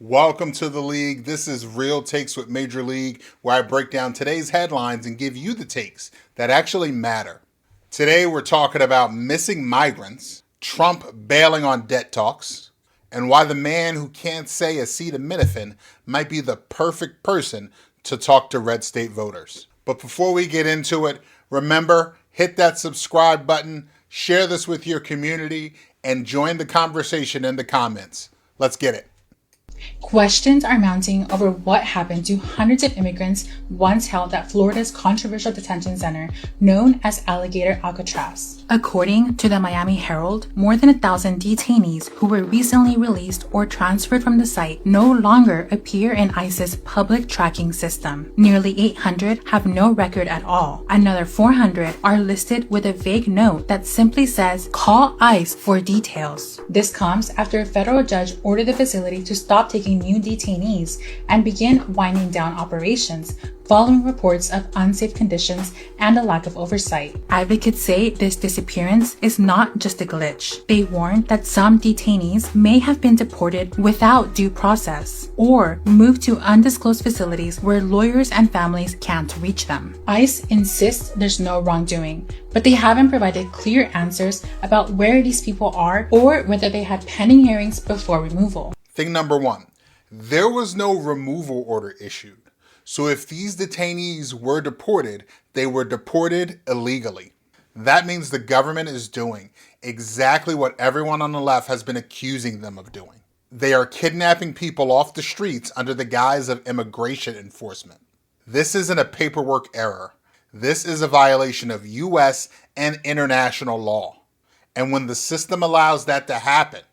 Welcome to the League. This is Real Takes with Major League, where I break down today's headlines and give you the takes that actually matter. Today we're talking about missing migrants, Trump bailing on debt talks, and why the man who can't say acetaminophen might be the perfect person to talk to red state voters. But before we get into it, remember, hit that subscribe button, share this with your community, and join the conversation in the comments. Let's get it. Questions are mounting over what happened to hundreds of immigrants once held at Florida's controversial detention center known as Alligator Alcatraz. According to the Miami Herald, more than 1,000 detainees who were recently released or transferred from the site no longer appear in ICE's public tracking system. Nearly 800 have no record at all. Another 400 are listed with a vague note that simply says, "Call ICE for details." This comes after a federal judge ordered the facility to stop taking new detainees and begin winding down operations following reports of unsafe conditions and a lack of oversight. Advocates say this disappearance is not just a glitch. They warn that some detainees may have been deported without due process or moved to undisclosed facilities where lawyers and families can't reach them. ICE insists there's no wrongdoing, but they haven't provided clear answers about where these people are or whether they had pending hearings before removal. Thing number one, there was no removal order issued. So if these detainees were deported, they were deported illegally. That means the government is doing exactly what everyone on the left has been accusing them of doing. They are kidnapping people off the streets under the guise of immigration enforcement. This isn't a paperwork error. This is a violation of U.S. and international law. And when the system allows that to happen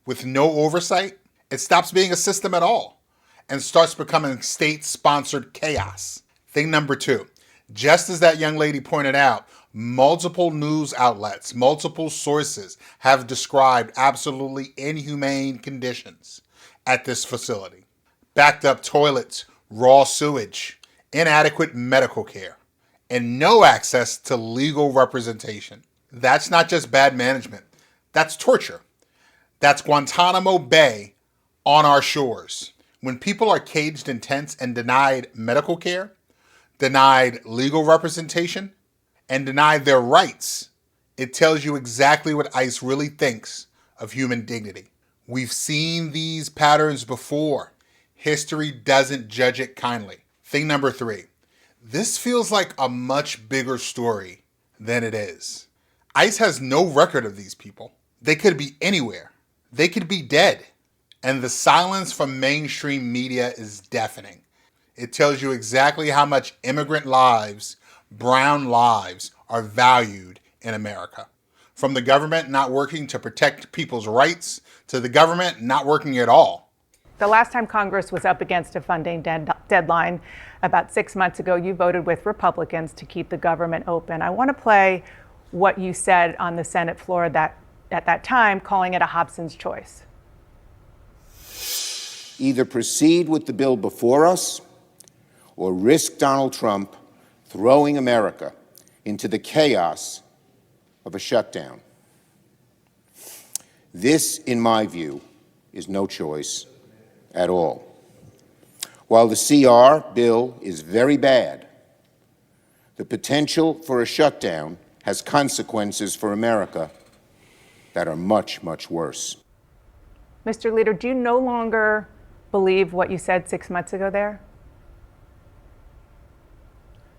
with no oversight, it stops being a system at all and starts becoming state-sponsored chaos. Thing number two, just as that young lady pointed out, multiple news outlets, multiple sources have described absolutely inhumane conditions at this facility. Backed up toilets, raw sewage, inadequate medical care, and no access to legal representation. That's not just bad management. That's torture. That's Guantanamo Bay on our shores. When people are caged in tents and denied medical care, denied legal representation, and denied their rights, it tells you exactly what ICE really thinks of human dignity. We've seen these patterns before. History doesn't judge it kindly. Thing number three, this feels like a much bigger story than it is. ICE has no record of these people. They could be anywhere. They could be dead. And the silence from mainstream media is deafening. It tells you exactly how much immigrant lives, brown lives, are valued in America. From the government not working to protect people's rights to the government not working at all. The last time Congress was up against a funding deadline, about 6 months ago, you voted with Republicans to keep the government open. I want to play what you said on the Senate floor at that time, calling it a Hobson's choice. Either proceed with the bill before us or risk Donald Trump throwing America into the chaos of a shutdown. This, in my view, is no choice at all. While the CR bill is very bad, the potential for a shutdown has consequences for America that are much, much worse. Mr. Leader, do you no longer believe what you said 6 months ago there?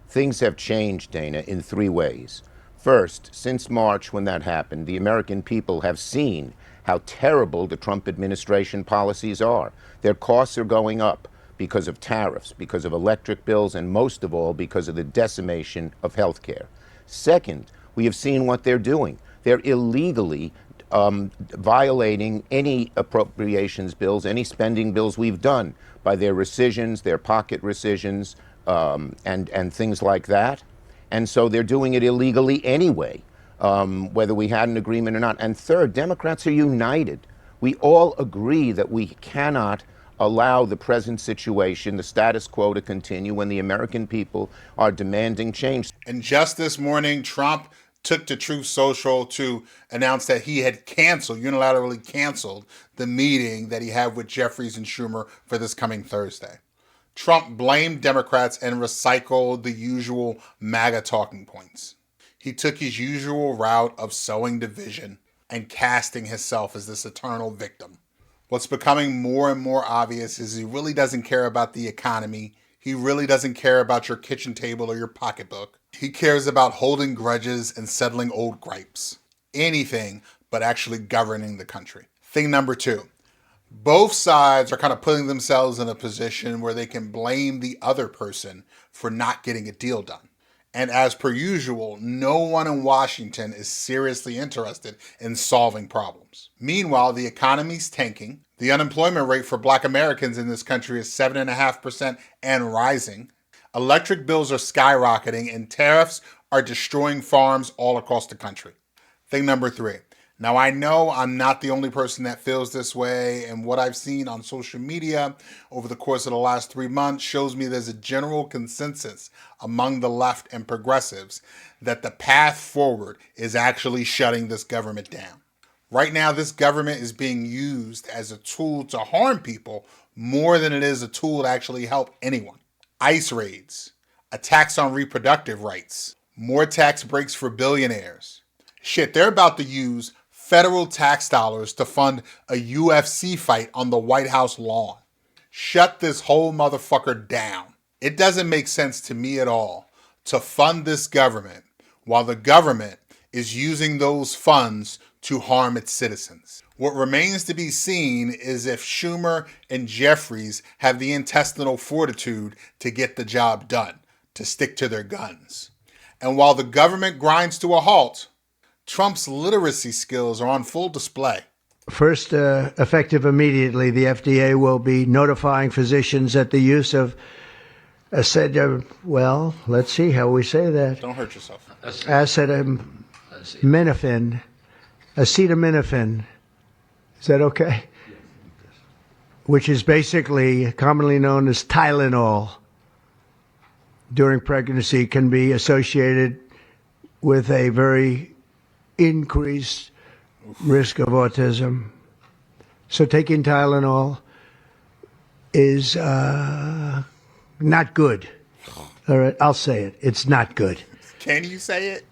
Things have changed, Dana, in three ways. First, since March, when that happened, the American people have seen how terrible the Trump administration policies are. Their costs are going up because of tariffs, because of electric bills, and most of all, because of the decimation of health care. Second, we have seen what they're doing. They're illegally violating any appropriations bills, any spending bills we've done by their rescissions, their pocket rescissions, and things like that. And so they're doing it illegally anyway, whether we had an agreement or not. And third, Democrats are united. We all agree that we cannot allow the present situation, the status quo, to continue when the American people are demanding change. And just this morning, Trump took to Truth Social to announce that he had unilaterally canceled the meeting that he had with Jeffries and Schumer for this coming Thursday. Trump blamed Democrats and recycled the usual MAGA talking points. He took his usual route of sowing division and casting himself as this eternal victim. What's becoming more and more obvious is he really doesn't care about the economy. He really doesn't care about your kitchen table or your pocketbook. He cares about holding grudges and settling old gripes. Anything but actually governing the country. Thing number 2. Both sides are kind of putting themselves in a position where they can blame the other person for not getting a deal done. And as per usual, no one in Washington is seriously interested in solving problems. Meanwhile, the economy's tanking. The unemployment rate for Black Americans in this country is 7.5% and rising. Electric bills are skyrocketing and tariffs are destroying farms all across the country. Thing number 3. Now, I know I'm not the only person that feels this way, and what I've seen on social media over the course of the last 3 months shows me there's a general consensus among the left and progressives that the path forward is actually shutting this government down. Right now, this government is being used as a tool to harm people more than it is a tool to actually help anyone. ICE raids, attacks on reproductive rights, more tax breaks for billionaires. Shit, they're about to use federal tax dollars to fund a UFC fight on the White House lawn. Shut this whole motherfucker down. It doesn't make sense to me at all to fund this government while the government is using those funds to harm its citizens. What remains to be seen is if Schumer and Jeffries have the intestinal fortitude to get the job done, to stick to their guns. And while the government grinds to a halt, Trump's literacy skills are on full display. First, effective immediately, the FDA will be notifying physicians that the use of let's see how we say that. Don't hurt yourself. Acetaminophen. Is that okay? Which is basically commonly known as Tylenol during pregnancy, can be associated with a very increased risk of autism. So taking Tylenol is not good. All right, I'll say it. It's not good. Can you say it?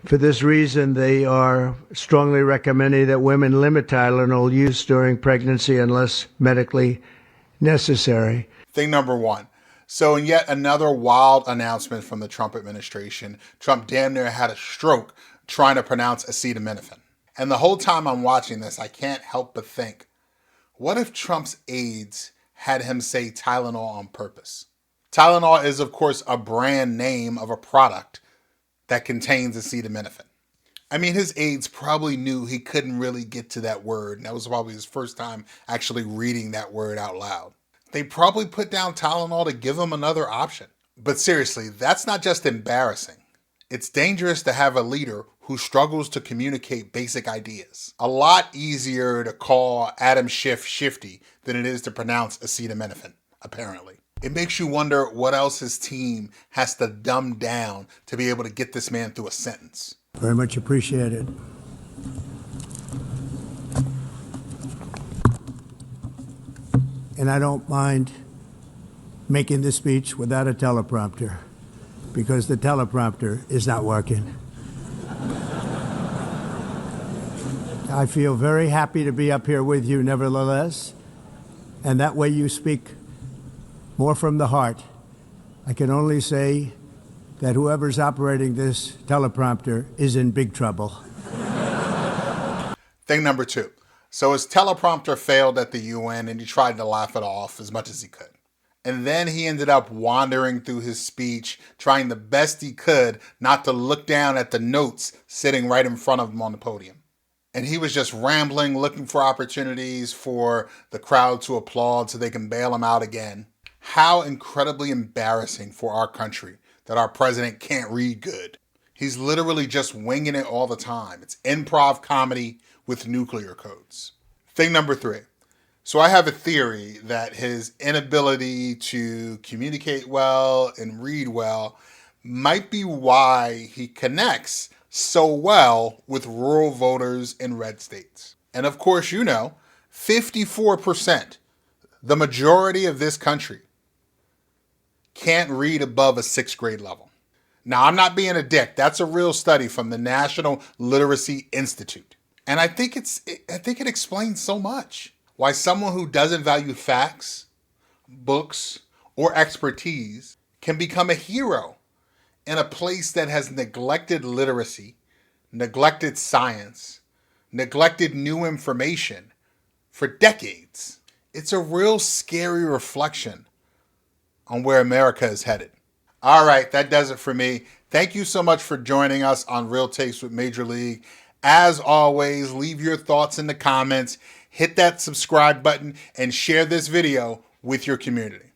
For this reason, they are strongly recommending that women limit Tylenol use during pregnancy unless medically necessary. Thing number 1. So in yet another wild announcement from the Trump administration, Trump damn near had a stroke trying to pronounce acetaminophen. And the whole time I'm watching this, I can't help but think, what if Trump's aides had him say Tylenol on purpose? Tylenol is, of course, a brand name of a product that contains acetaminophen. I mean, his aides probably knew he couldn't really get to that word, and that was probably his first time actually reading that word out loud. They probably put down Tylenol to give him another option. But seriously, that's not just embarrassing. It's dangerous to have a leader who struggles to communicate basic ideas. A lot easier to call Adam Schiff shifty than it is to pronounce acetaminophen, apparently. It makes you wonder what else his team has to dumb down to be able to get this man through a sentence. Very much appreciated. And I don't mind making this speech without a teleprompter, because the teleprompter is not working. I feel very happy to be up here with you nevertheless, and that way you speak more from the heart. I can only say that whoever's operating this teleprompter is in big trouble. Thing number 2. So his teleprompter failed at the UN and he tried to laugh it off as much as he could. And then he ended up wandering through his speech, trying the best he could not to look down at the notes sitting right in front of him on the podium. And he was just rambling, looking for opportunities for the crowd to applaud so they can bail him out again. How incredibly embarrassing for our country that our president can't read good. He's literally just winging it all the time. It's improv comedy with nuclear codes. Thing number 3. So I have a theory that his inability to communicate well and read well might be why he connects so well with rural voters in red states. And of course, 54%, the majority of this country, can't read above a 6th grade level. Now, I'm not being a dick. That's a real study from the National Literacy Institute. And I think it explains so much why someone who doesn't value facts, books, or expertise can become a hero in a place that has neglected literacy, neglected science, neglected new information for decades. It's a real scary reflection on where America is headed. All right, that does it for me. Thank you so much for joining us on Real Takes with Major League. As always, leave your thoughts in the comments, hit that subscribe button, and share this video with your community.